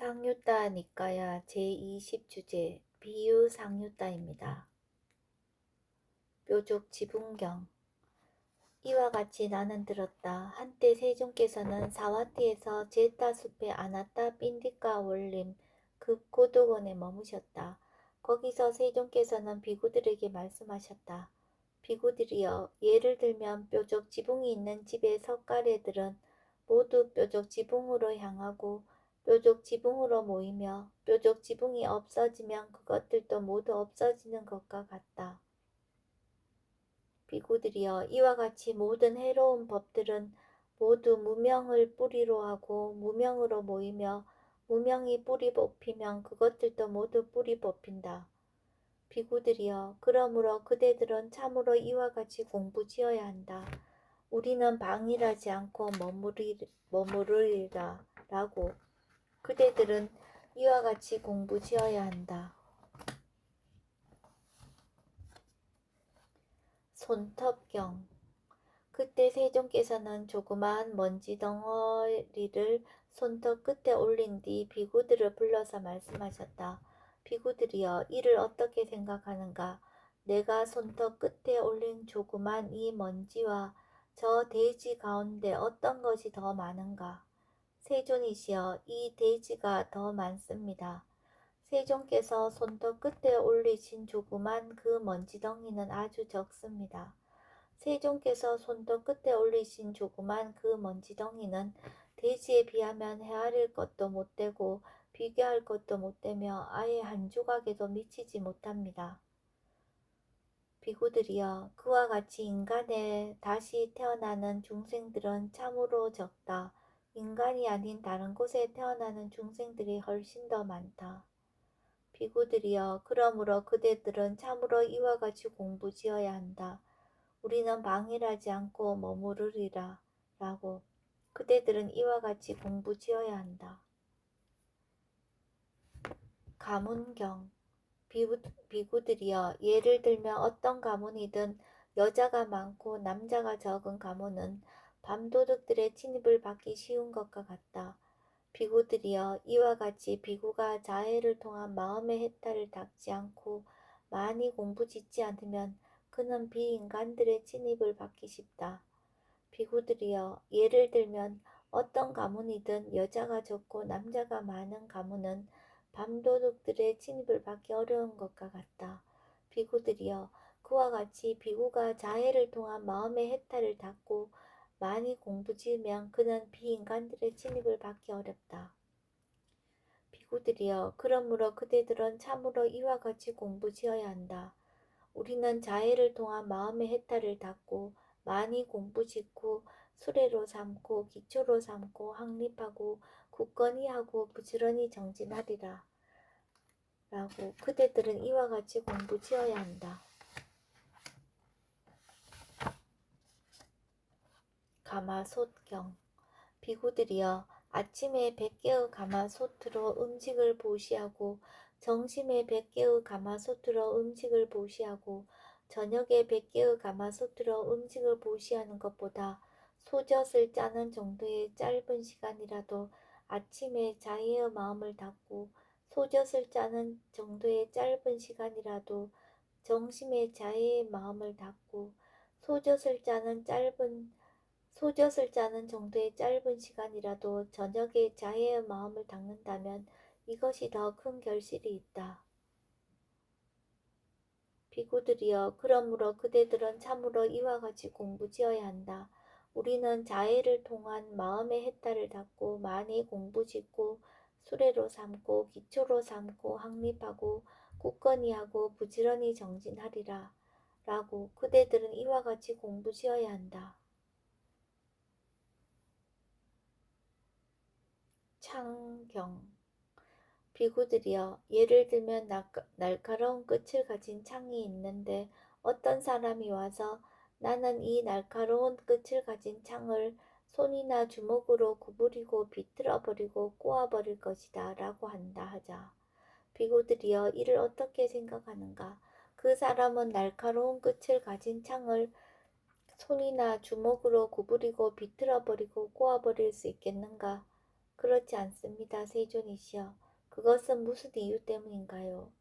상유따 니까야 제20주제 비유상유따입니다. 묘족 지분경. 이와 같이 나는 들었다. 한때 세종께서는 사와티에서 제따 숲에 아나따 삔디까 월림 급 고도원에 머무셨다. 거기서 세종께서는 비구들에게 말씀하셨다. 비구들이여, 예를 들면 뾰족 지붕이 있는 집의 석가래들은 모두 뾰족 지붕으로 향하고 뾰족 지붕으로 모이며 뾰족 지붕이 없어지면 그것들도 모두 없어지는 것과 같다. 비구들이여, 이와 같이 모든 해로운 법들은 모두 무명을 뿌리로 하고 무명으로 모이며 무명이 뿌리 뽑히면 그것들도 모두 뿌리 뽑힌다. 비구들이여, 그러므로 그대들은 참으로 이와 같이 공부지어야 한다. 우리는 방일하지 않고 머무르리라 라고. 그대들은 이와 같이 공부지어야 한다. 손톱경. 그때 세종께서는 조그마한 먼지 덩어리를 손톱 끝에 올린 뒤 비구들을 불러서 말씀하셨다. 비구들이여, 이를 어떻게 생각하는가? 내가 손톱 끝에 올린 조그만 이 먼지와 저 대지 가운데 어떤 것이 더 많은가? 세존이시여, 이 대지가 더 많습니다. 세종께서 손톱 끝에 올리신 조그만 그 먼지덩이는 아주 적습니다. 세종께서 손톱 끝에 올리신 조그만 그 먼지덩이는 대지에 비하면 헤아릴 것도 못되고 비교할 것도 못되며 아예 한 조각에도 미치지 못합니다. 비구들이여, 그와 같이 인간에 다시 태어나는 중생들은 참으로 적다. 인간이 아닌 다른 곳에 태어나는 중생들이 훨씬 더 많다. 비구들이여, 그러므로 그대들은 참으로 이와 같이 공부지어야 한다. 우리는 방일하지 않고 머무르리라 라고. 그대들은 이와 같이 공부지어야 한다. 가문경. 비구들이여, 예를 들면 어떤 가문이든 여자가 많고 남자가 적은 가문은 밤도둑들의 침입을 받기 쉬운 것과 같다. 비구들이여, 이와 같이 비구가 자해를 통한 마음의 해탈을 닦지 않고 많이 공부짓지 않으면 그는 비인간들의 침입을 받기 쉽다. 비구들이여, 예를 들면 어떤 가문이든 여자가 적고 남자가 많은 가문은 밤도둑들의 침입을 받기 어려운 것과 같다. 비구들이여, 그와 같이 비구가 자해를 통한 마음의 해탈을 닦고 많이 공부지으면 그는 비인간들의 침입을 받기 어렵다. 비구들이여, 그러므로 그대들은 참으로 이와 같이 공부지어야 한다. 우리는 자해를 통한 마음의 해탈을 닦고 많이 공부짓고 수레로 삼고 기초로 삼고 확립하고 굳건히 하고 부지런히 정진하리라 라고. 그대들은 이와 같이 공부지어야 한다. 가마솥경. 비구들이여, 아침에 100개의 가마솥으로 음식을 보시하고 점심에 100개의 가마솥으로 음식을 보시하고 저녁에 100개의 가마솥으로 음식을 보시하는 것보다 소젖을 짜는 정도의 짧은 시간이라도 아침에 자의의 마음을 닫고 소젖을 짜는 정도의 짧은 시간이라도 점심에 자의의 마음을 닫고 소젖을 짜는 정도의 짧은 시간이라도 저녁에 자해의 마음을 닦는다면 이것이 더 큰 결실이 있다. 비구들이여, 그러므로 그대들은 참으로 이와 같이 공부지어야 한다. 우리는 자해를 통한 마음의 해탈을 닦고 많이 공부짓고 수레로 삼고 기초로 삼고 확립하고 굳건히 하고 부지런히 정진하리라 라고. 그대들은 이와 같이 공부지어야 한다. 창경. 비구들이여, 예를 들면 날카로운 끝을 가진 창이 있는데 어떤 사람이 와서 나는 이 날카로운 끝을 가진 창을 손이나 주먹으로 구부리고 비틀어버리고 꼬아버릴 것이다 라고 한다 하자. 비구들이여, 이를 어떻게 생각하는가? 그 사람은 날카로운 끝을 가진 창을 손이나 주먹으로 구부리고 비틀어버리고 꼬아버릴 수 있겠는가? 그렇지 않습니다. 세존이시여. 그것은 무슨 이유 때문인가요?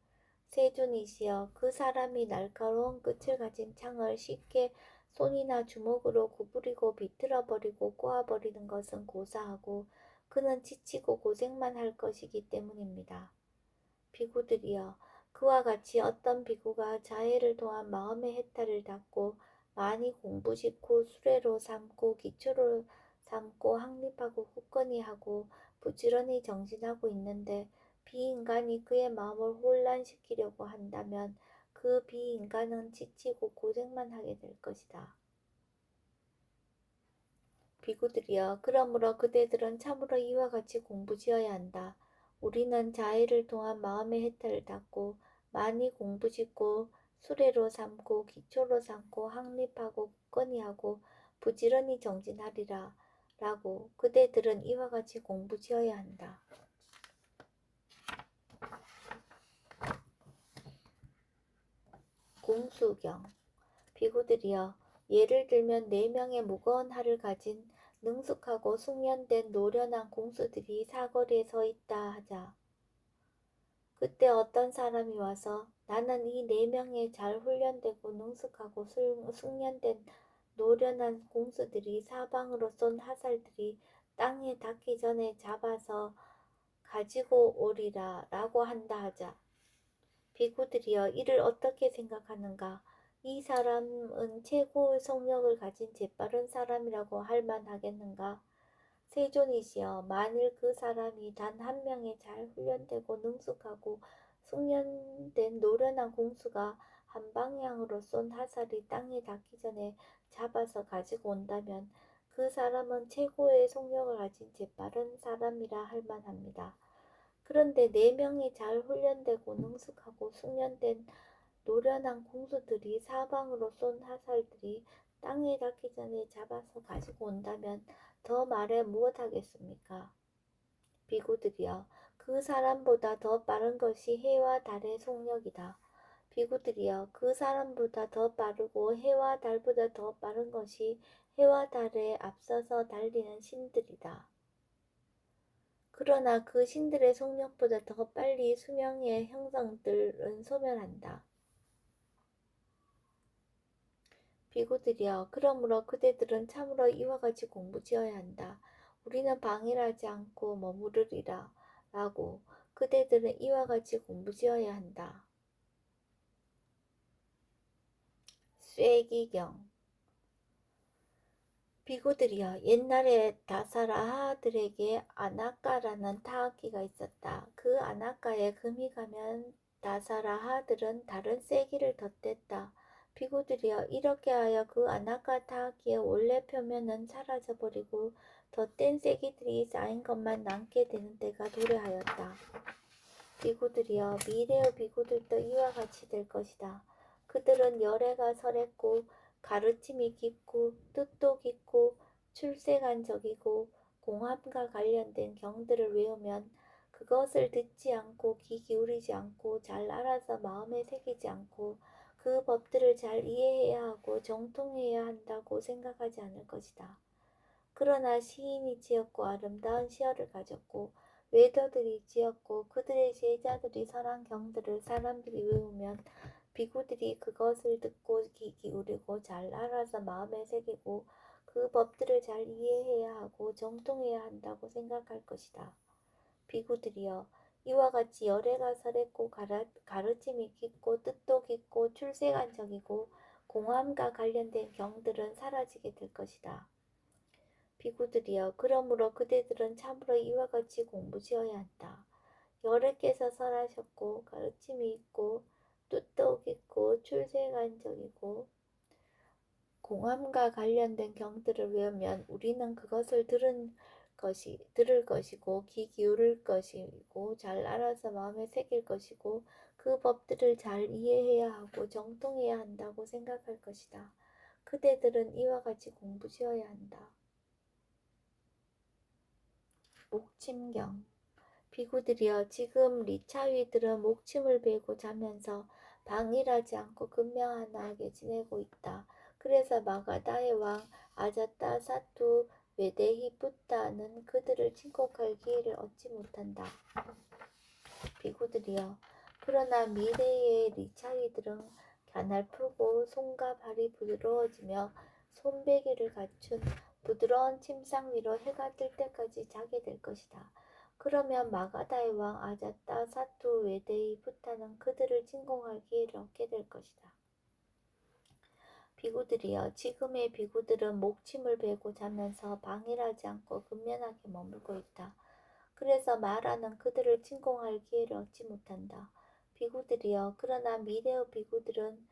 세존이시여, 그 사람이 날카로운 끝을 가진 창을 쉽게 손이나 주먹으로 구부리고 비틀어버리고 꼬아버리는 것은 고사하고 그는 지치고 고생만 할 것이기 때문입니다. 비구들이여, 그와 같이 어떤 비구가 자해를 통한 마음의 해탈을 닫고 많이 공부짓고 수레로 삼고 기초로 삼고 확립하고 굳건히 하고 부지런히 정진하고 있는데 비인간이 그의 마음을 혼란시키려고 한다면 그 비인간은 지치고 고생만 하게 될 것이다. 비구들이여, 그러므로 그대들은 참으로 이와 같이 공부지어야 한다. 우리는 자해를 통한 마음의 해탈을 닫고 많이 공부짓고 수레로 삼고 기초로 삼고 확립하고 굳건히 하고 부지런히 정진하리라. 라고 그대들은 이와 같이 공부지어야 한다. 공수경. 비구들이여, 예를 들면 4명의 무거운 활을 가진 능숙하고 숙련된 노련한 공수들이 사거리에 서 있다 하자. 그때 어떤 사람이 와서 나는 이 4명의 잘 훈련되고 능숙하고 숙련된 노련한 공수들이 사방으로 쏜 화살들이 땅에 닿기 전에 잡아서 가지고 오리라 라고 한다 하자. 비구들이여, 이를 어떻게 생각하는가? 이 사람은 최고의 성력을 가진 재빠른 사람이라고 할 만하겠는가? 세존이시여, 만일 그 사람이 단 한 명의 잘 훈련되고 능숙하고 숙련된 노련한 공수가 한 방향으로 쏜 화살이 땅에 닿기 전에 잡아서 가지고 온다면 그 사람은 최고의 성력을 가진 재빠른 사람이라 할 만합니다. 그런데 4명이 잘 훈련되고 능숙하고 숙련된 노련한 공수들이 사방으로 쏜 화살들이 땅에 닿기 전에 잡아서 가지고 온다면 더 말해 무엇하겠습니까? 비구들이여, 그 사람보다 더 빠른 것이 해와 달의 속력이다. 비구들이여, 그 사람보다 더 빠르고 해와 달보다 더 빠른 것이 해와 달에 앞서서 달리는 신들이다. 그러나 그 신들의 속력보다 더 빨리 수명의 형성들은 소멸한다. 비구들이여, 그러므로 그대들은 참으로 이와 같이 공부지어야 한다. 우리는 방일하지 않고 머무르리라. 라고 그대들은 이와 같이 공부지어야 한다. 쇠기경. 비구들이여, 옛날에 다사라하들에게 아나까라는 타악기가 있었다. 그 아나까에 금이 가면 다사라하들은 다른 쇠기를 덧댔다. 비구들이여, 이렇게 하여 그 아나까 타악기의 원래 표면은 사라져버리고 덧댄 쇠기들이 쌓인 것만 남게 되는 때가 도래하였다. 비구들이여, 미래의 비구들도 이와 같이 될 것이다. 그들은 열애가 설했고 가르침이 깊고 뜻도 깊고 출세간적이고 공함과 관련된 경들을 외우면 그것을 듣지 않고 귀 기울이지 않고 잘 알아서 마음에 새기지 않고 그 법들을 잘 이해해야 하고 정통해야 한다고 생각하지 않을 것이다. 그러나 시인이 지었고 아름다운 시어를 가졌고 외도들이 지었고 그들의 제자들이 설한 경들을 사람들이 외우면 비구들이 그것을 듣고 귀 기울이고 잘 알아서 마음에 새기고 그 법들을 잘 이해해야 하고 정통해야 한다고 생각할 것이다. 비구들이여, 이와 같이 열애가 설했고 가르침이 깊고 뜻도 깊고 출세간적이고 공함과 관련된 경들은 사라지게 될 것이다. 비구들이여, 그러므로 그대들은 참으로 이와 같이 공부지어야 한다. 여러께서 설하셨고 가르침이 있고 뜻도 깊고 출세간적이고 공함과 관련된 경들을 외우면 우리는 그것을 들을 것이고 귀 기울일 것이고 잘 알아서 마음에 새길 것이고 그 법들을 잘 이해해야 하고 정통해야 한다고 생각할 것이다. 그대들은 이와 같이 공부지어야 한다. 목침경. 비구들이여, 지금 리차위들은 목침을 베고 자면서 방일하지 않고 근명하나하게 지내고 있다. 그래서 마가다의 왕 아자타 사투 외대히 붓다는 그들을 칭송할 기회를 얻지 못한다. 비구들이여, 그러나 미래의 리차이들은 가날프고 손과 발이 부드러워지며 손베개를 갖춘 부드러운 침상 위로 해가 뜰 때까지 자게 될 것이다. 그러면 마가다의 왕 아자따 사투 외대히 붓다는 그들을 칭송할 기회를 얻게 될 것이다. 비구들이여, 지금의 비구들은 목침을 베고 자면서 방일하지 않고 근면하게 머물고 있다. 그래서 마라는 그들을 칭송할 기회를 얻지 못한다. 비구들이여, 그러나 미래의 비구들은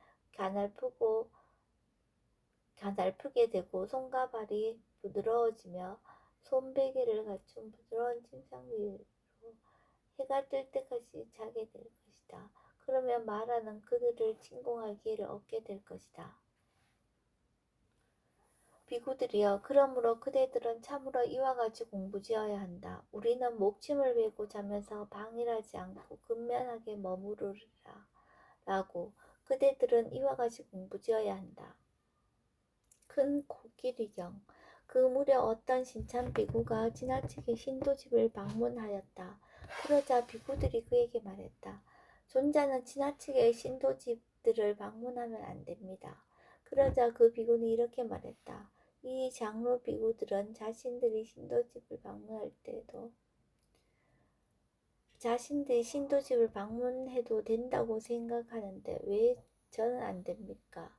가날프게 되고 손과 발이 부드러워지며 손베개를 갖춘 부드러운 침상 위로 해가 뜰 때까지 자게 될 것이다. 그러면 마라는 그들을 칭송할 기회를 얻게 될 것이다. 비구들이여, 그러므로 그대들은 참으로 이와 같이 공부지어야 한다. 우리는 목침을 베고 자면서 방일하지 않고 근면하게 머무르리라. 라고 그대들은 이와 같이 공부지어야 한다. 큰 코끼리경. 그 무렵 어떤 신참 비구가 지나치게 신도집을 방문하였다. 그러자 비구들이 그에게 말했다. 존자는 지나치게 신도집들을 방문하면 안 됩니다. 그러자 그 비구는 이렇게 말했다. 이 장로 비구들은 자신들이 신도집을 방문할 때도 자신들이 신도집을 방문해도 된다고 생각하는데 왜 저는 안 됩니까?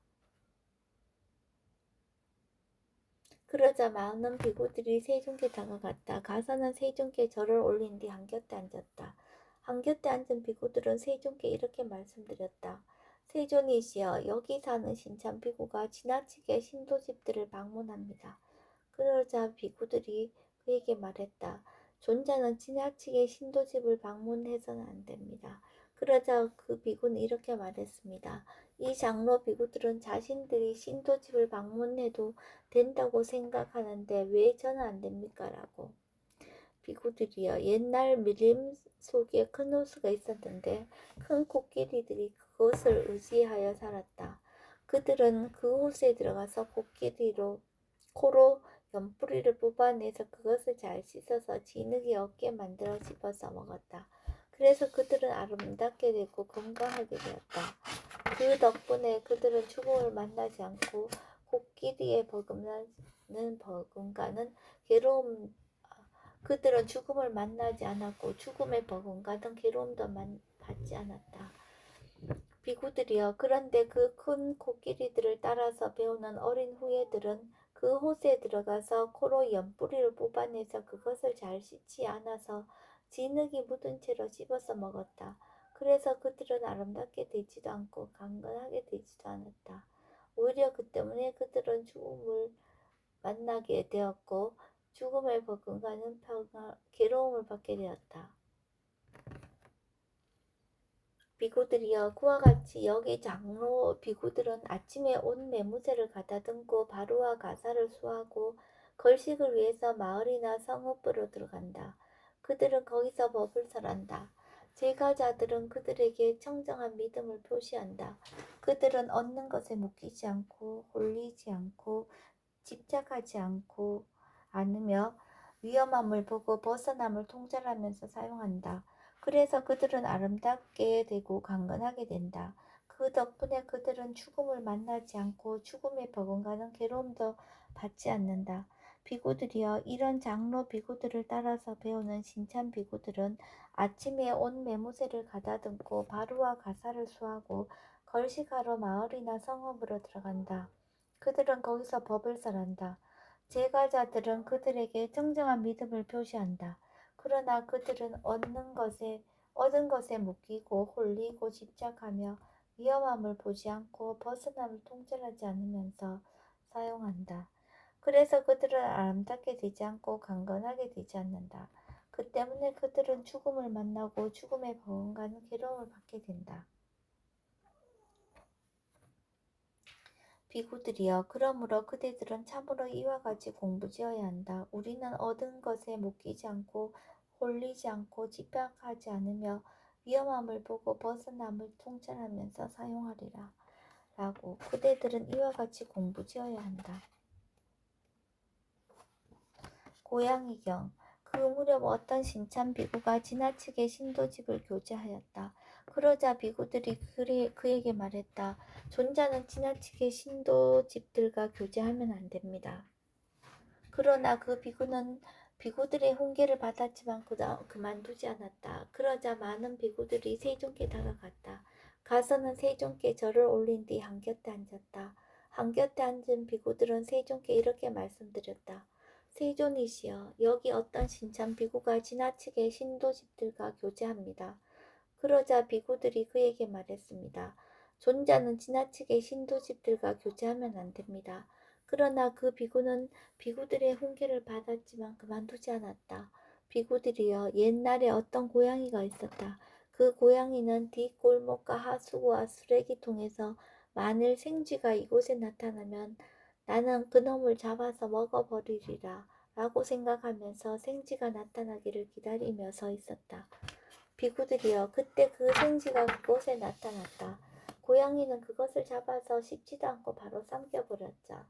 그러자 많은 비구들이 세존께 다가갔다. 가서는 세존께 절을 올린 뒤 한곁에 앉았다. 한곁에 앉은 비구들은 세존께 이렇게 말씀드렸다. 세존이시여, 여기 사는 신참 비구가 지나치게 신도집들을 방문합니다. 그러자 비구들이 그에게 말했다. 존자는 지나치게 신도집을 방문해서는 안 됩니다. 그러자 그 비구는 이렇게 말했습니다. 이 장로 비구들은 자신들이 신도집을 방문해도 된다고 생각하는데 왜 저는 안 됩니까? 라고. 비구들이여, 옛날 밀림 속에 큰 호수가 있었는데 큰 코끼리들이 그것을 의지하여 살았다. 그들은 그 호수에 들어가서 코로 연뿌리를 뽑아내서 그것을 잘 씻어서 진흙이 없게 만들어 집어서 먹었다. 그래서 그들은 아름답게 되고 건강하게 되었다. 그 덕분에 그들은 죽음을 만나지 않고 코끼리의 버금가는 괴로움 그들은 죽음을 만나지 않았고 죽음의 버금가는 괴로움도 받지 않았다. 비구들이여, 그런데 그 큰 코끼리들을 따라서 배우는 어린 후예들은 그 호수에 들어가서 코로 연뿌리를 뽑아내서 그것을 잘 씻지 않아서 진흙이 묻은 채로 씹어서 먹었다. 그래서 그들은 아름답게 되지도 않고 강건하게 되지도 않았다. 오히려 그 때문에 그들은 죽음을 만나게 되었고 죽음의 버금가는 괴로움을 받게 되었다. 비구들이여, 그와 같이 여기 장로 비구들은 아침에 온 매무새를 가다듬고 바루와 가사를 수하고 걸식을 위해서 마을이나 성읍으로 들어간다. 그들은 거기서 법을 설한다. 제가자들은 그들에게 청정한 믿음을 표시한다. 그들은 얻는 것에 묶이지 않고 홀리지 않고 집착하지 않으며 위험함을 보고 벗어남을 통찰하면서 사용한다. 그래서 그들은 아름답게 되고 강건하게 된다. 그 덕분에 그들은 죽음을 만나지 않고 죽음에 버금가는 괴로움도 받지 않는다. 비구들이여, 이런 장로 비구들을 따라서 배우는 신참 비구들은 아침에 온 매무새를 가다듬고 바루와 가사를 수하고 걸식하러 마을이나 성읍으로 들어간다. 그들은 거기서 법을 설한다. 제가자들은 그들에게 정정한 믿음을 표시한다. 그러나 그들은 얻은 것에 묶이고 홀리고 집착하며 위험함을 보지 않고 벗어남을 통찰하지 않으면서 사용한다. 그래서 그들은 아름답게 되지 않고 강건하게 되지 않는다. 그 때문에 그들은 죽음을 만나고 죽음에 버금가는 괴로움을 받게 된다. 비구들이여, 그러므로 그대들은 참으로 이와 같이 공부지어야 한다. 우리는 얻은 것에 묶이지 않고 홀리지 않고 집착하지 않으며 위험함을 보고 벗어남을 통찰하면서 사용하리라. 라고. 그대들은 이와 같이 공부지어야 한다. 고양이경. 그 무렵 어떤 신참 비구가 지나치게 신도집을 교제하였다. 그러자 비구들이 그에게 말했다. 존자는 지나치게 신도집들과 교제하면 안 됩니다. 그러나 그 비구는 비구들의 훈계를 받았지만 그만두지 않았다. 그러자 많은 비구들이 세존께 다가갔다. 가서는 세존께 절을 올린 뒤 한곁에 앉았다. 한곁에 앉은 비구들은 세존께 이렇게 말씀드렸다. 세존이시여, 여기 어떤 신참 비구가 지나치게 신도집들과 교제합니다. 그러자 비구들이 그에게 말했습니다. 존자는 지나치게 신도집들과 교제하면 안 됩니다. 그러나 그 비구는 비구들의 훈계를 받았지만 그만두지 않았다. 비구들이여, 옛날에 어떤 고양이가 있었다. 그 고양이는 뒷골목과 하수구와 쓰레기통에서 만일 생쥐가 이곳에 나타나면 나는 그놈을 잡아서 먹어버리리라 라고 생각하면서 생쥐가 나타나기를 기다리며 서 있었다. 비구들이여, 그때 그 생쥐가 그곳에 나타났다. 고양이는 그것을 잡아서 씹지도 않고 바로 삼켜버렸다.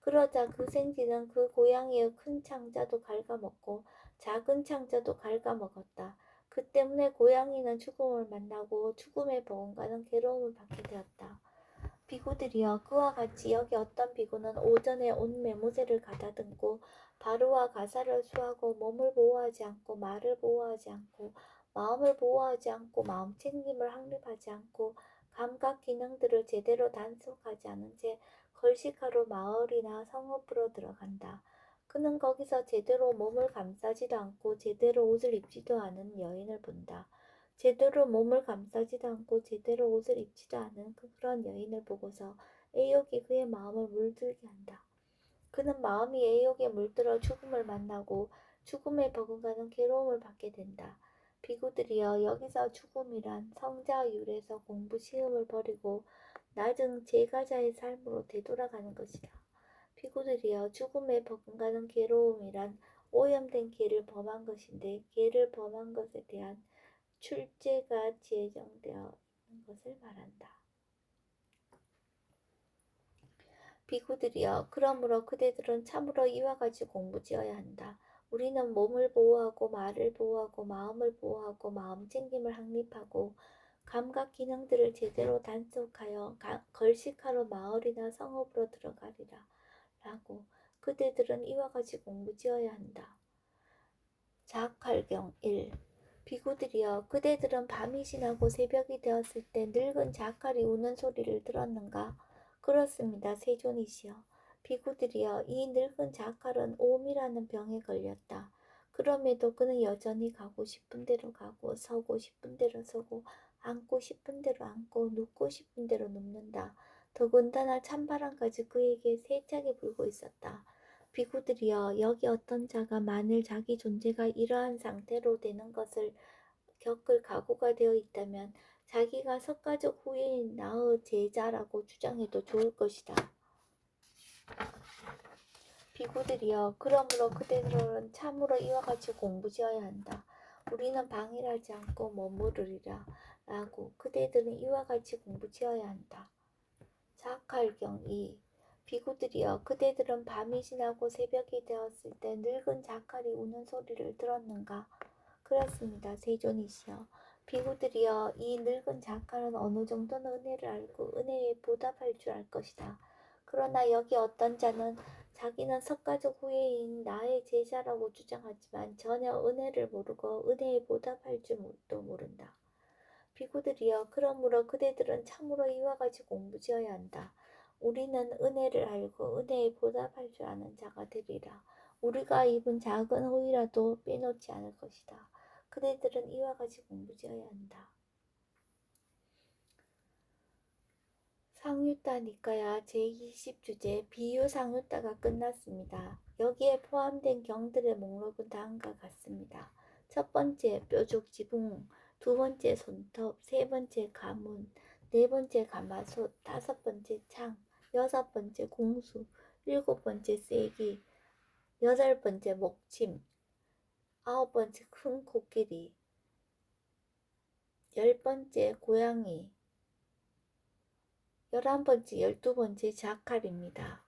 그러자 그 생쥐는 그 고양이의 큰 창자도 갉아먹고 작은 창자도 갉아먹었다. 그 때문에 고양이는 죽음을 만나고 죽음의 버금가는 괴로움을 받게 되었다. 비구들이여, 그와 같이 여기 어떤 비구는 오전에 온 메모새를 가다듬고 바루와 가사를 수하고 몸을 보호하지 않고 말을 보호하지 않고 마음을 보호하지 않고 마음 챙김을 확립하지 않고 감각 기능들을 제대로 단속하지 않은 채 걸식하러 마을이나 성읍으로 들어간다. 그는 거기서 제대로 몸을 감싸지도 않고 제대로 옷을 입지도 않은 여인을 본다. 제대로 몸을 감싸지도 않고 제대로 옷을 입지도 않은 그런 여인을 보고서 애욕이 그의 마음을 물들게 한다. 그는 마음이 애욕에 물들어 죽음을 만나고 죽음에 버금가는 괴로움을 받게 된다. 비구들이여, 여기서 죽음이란 성자율에서 공부 시험을 버리고 낮은 제가자의 삶으로 되돌아가는 것이다. 비구들이여, 죽음에 버금가는 괴로움이란 오염된 죄를 범한 것인데 죄를 범한 것에 대한 출제가 제정되어 있는 것을 말한다. 비구들이여, 그러므로 그대들은 참으로 이와 같이 공부지어야 한다. 우리는 몸을 보호하고 말을 보호하고 마음을 보호하고 마음 챙김을 확립하고 감각 기능들을 제대로 단속하여 걸식하러 마을이나 성읍으로 들어가리라 라고. 그대들은 이와 같이 공부지어야 한다. 자칼경 1. 비구들이여, 그대들은 밤이 지나고 새벽이 되었을 때 늙은 자칼이 우는 소리를 들었는가? 그렇습니다, 세존이시여. 비구들이여, 이 늙은 자칼은 오미라는 병에 걸렸다. 그럼에도 그는 여전히 가고 싶은 대로 가고 서고 싶은 대로 서고 앉고 싶은 대로 앉고 눕고 싶은 대로 눕는다. 더군다나 찬바람까지 그에게 세차게 불고 있었다. 비구들이여, 여기 어떤 자가 만일 자기 존재가 이러한 상태로 되는 것을 겪을 각오가 되어 있다면 자기가 석가적 후예인 나의 제자라고 주장해도 좋을 것이다. 비구들이여, 그러므로 그대들은 참으로 이와 같이 공부지어야 한다. 우리는 방일하지 않고 머무르리라 라고. 그대들은 이와 같이 공부지어야 한다. 자칼경 2. 비구들이여, 그대들은 밤이 지나고 새벽이 되었을 때 늙은 자칼이 우는 소리를 들었는가? 그렇습니다, 세존이시여. 비구들이여, 이 늙은 자칼은 어느 정도는 은혜를 알고 은혜에 보답할 줄 알 것이다. 그러나 여기 어떤 자는 자기는 석가적 후예인 나의 제자라고 주장하지만 전혀 은혜를 모르고 은혜에 보답할 줄도 모른다. 비구들이여, 그러므로 그대들은 참으로 이와 같이 공부지어야 한다. 우리는 은혜를 알고 은혜에 보답할 줄 아는 자가 되리라. 우리가 입은 작은 호의라도 빼놓지 않을 것이다. 그대들은 이와 같이 공부지어야 한다. 상유따 니까야 제20주제 비유상유따가 끝났습니다. 여기에 포함된 경들의 목록은 다음과 같습니다. 첫 번째 뾰족 지붕, 두 번째 손톱, 세 번째 가문, 네 번째 가마솥, 다섯 번째 창, 여섯 번째 공수, 일곱 번째 쐐기, 여덟 번째 목침, 아홉 번째 큰 코끼리, 열 번째 고양이, 11번째, 12번째 자칼입니다.